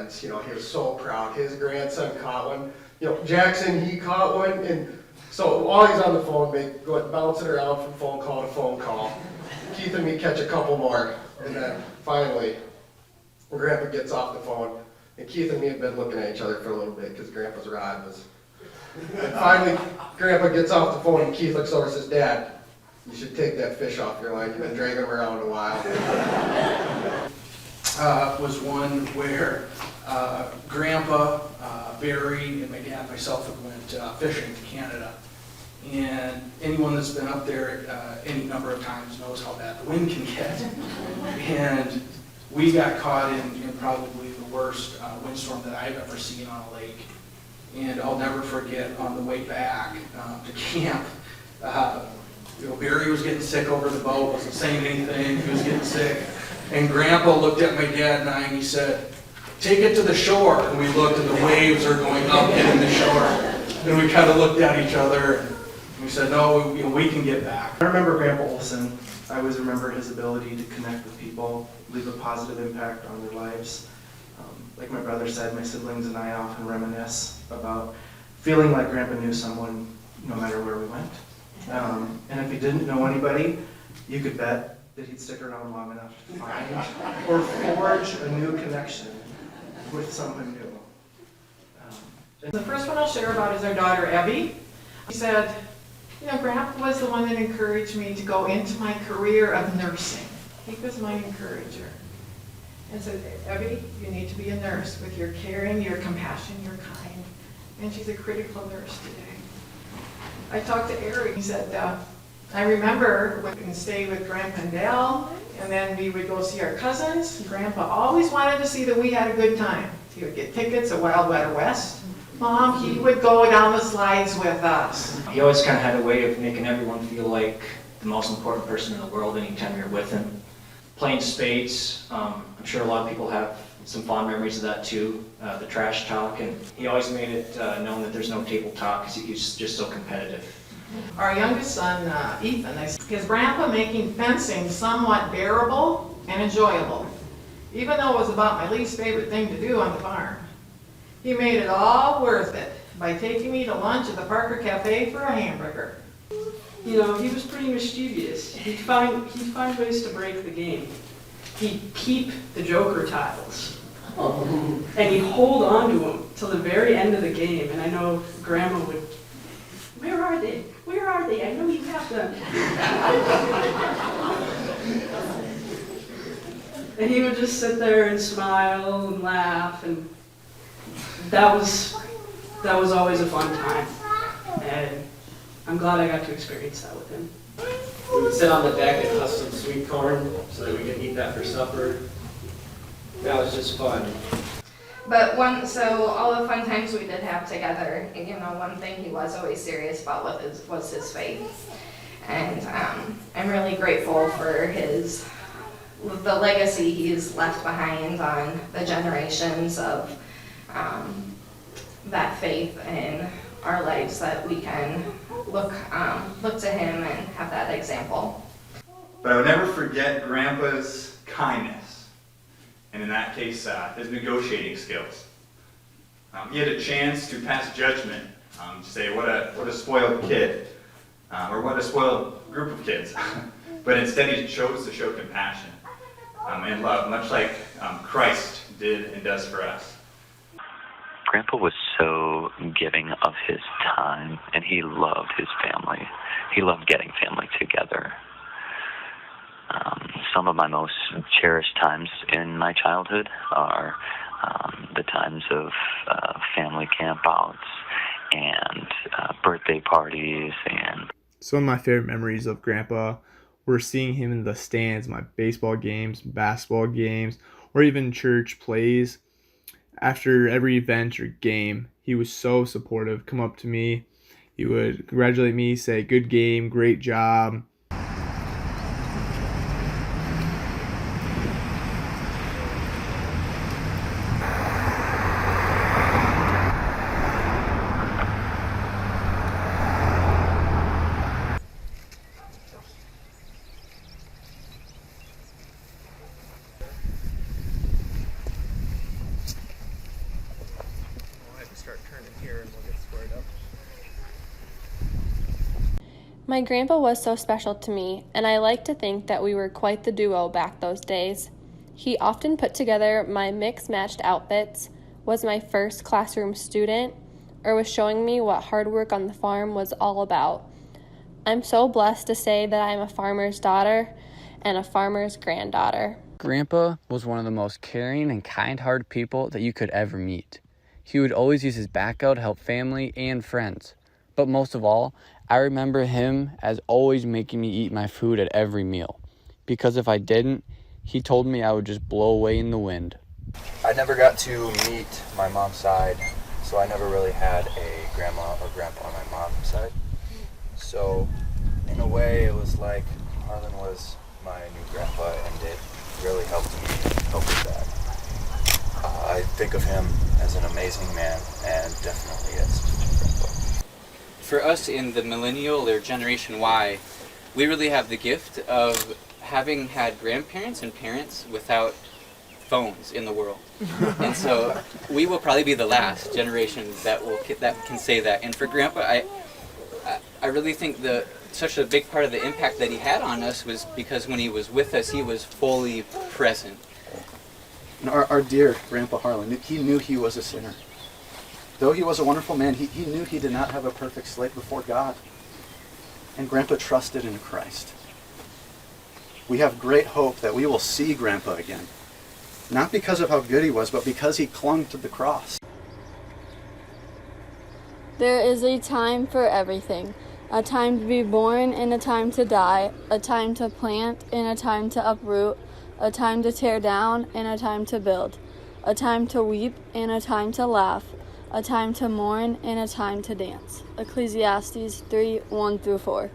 events. He was so proud. His grandson caught one. Jackson, he caught one, and so while he's on the phone, going bouncing around from phone call to phone call. Keith and me catch a couple more, and then finally, Grandpa gets off the phone, and Keith and me have been looking at each other for a little bit because Grandpa's rod was. And finally, Grandpa gets off the phone, and Keith looks over and says, "Dad, you should take that fish off your line. You've been dragging him around a while." Was one where Grandpa, Barry, and my dad and myself went fishing to Canada. And anyone that's been up there any number of times knows how bad the wind can get. And we got caught in probably the worst windstorm that I've ever seen on a lake. And I'll never forget on the way back to camp, Barry was getting sick over the boat, wasn't saying anything, he was getting sick. And Grandpa looked at my dad and I and he said, "Take it to the shore." And we looked and the waves are going up hitting the shore. And we kind of looked at each other and we said, "No, we can get back." I remember Grandpa Olson. I always remember his ability to connect with people, leave a positive impact on their lives. Like my brother said, my siblings and I often reminisce about feeling like Grandpa knew someone no matter where we went. And if he didn't know anybody, you could bet that he'd stick around long enough to find or forge a new connection with someone new. The first one I'll share about is our daughter, Evie. She said, Grandpa was the one that encouraged me to go into my career of nursing. He was my encourager. And said, "Evie, you need to be a nurse with your caring, your compassion, your kind." And she's a critical nurse today. I talked to Eric. He said, I remember when we would stay with Grandpa and Dale, and then we would go see our cousins. Grandpa always wanted to see that we had a good time. He would get tickets at Wild Wild West. Mom, he would go down the slides with us. He always kind of had a way of making everyone feel like the most important person in the world anytime you're with him. Playing spades, I'm sure a lot of people have some fond memories of that too, the trash talk, and he always made it known that there's no table talk because he was just so competitive. Our youngest son, Ethan, his grandpa making fencing somewhat bearable and enjoyable, even though it was about my least favorite thing to do on the farm. He made it all worth it by taking me to lunch at the Parker Cafe for a hamburger. He was pretty mischievous. He'd find ways to break the game. He'd peep the joker tiles. And he'd hold on to them till the very end of the game. And I know Grandma would, "Where are they? Where are they? I know you have them." And he would just sit there and smile and laugh, and that was always a fun time. And I'm glad I got to experience that with him. We would sit on the deck and husk some sweet corn so that we could eat that for supper. That was just fun. But all the fun times we did have together, one thing he was always serious about was his faith. And I'm really grateful for the legacy he's left behind on the generations of that faith in our lives, that we can look to him and have that example. But I would never forget Grandpa's kindness, and in that case, his negotiating skills. He had a chance to pass judgment, to say what a spoiled kid, or what a spoiled group of kids. But instead he chose to show compassion and love, much like Christ did and does for us. Grandpa was so giving of his time, and he loved his family. He loved getting family together. Some of my most cherished times in my childhood are the times of family campouts and birthday parties. And some of my favorite memories of Grandpa were seeing him in the stands, my baseball games, basketball games, or even church plays. After every event or game, he was so supportive, come up to me. He would congratulate me, say, "Good game, great job." here and we'll get squared up. My grandpa was so special to me, and I like to think that we were quite the duo back those days. He often put together my mix-matched outfits, was my first classroom student, or was showing me what hard work on the farm was all about. I'm so blessed to say that I am a farmer's daughter and a farmer's granddaughter. Grandpa was one of the most caring and kind-hearted people that you could ever meet. He would always use his backhoe to help family and friends. But most of all, I remember him as always making me eat my food at every meal. Because if I didn't, he told me I would just blow away in the wind. I never got to meet my mom's side, so I never really had a grandma or grandpa on my mom's side. So, in a way, it was like Harlan was my new grandpa, and it really helped me cope with that. I think of him as an amazing man, and definitely as a grandpa. For us in the millennial or Generation Y, we really have the gift of having had grandparents and parents without phones in the world. And so we will probably be the last generation that can say that. And for Grandpa, I really think such a big part of the impact that he had on us was because when he was with us, he was fully present. And our dear Grandpa Harlan, he knew he was a sinner. Though he was a wonderful man, he knew he did not have a perfect slate before God. And Grandpa trusted in Christ. We have great hope that we will see Grandpa again. Not because of how good he was, but because he clung to the cross. There is a time for everything. A time to be born and a time to die. A time to plant and a time to uproot. A time to tear down and a time to build. A time to weep and a time to laugh. A time to mourn and a time to dance. Ecclesiastes 3:1-4.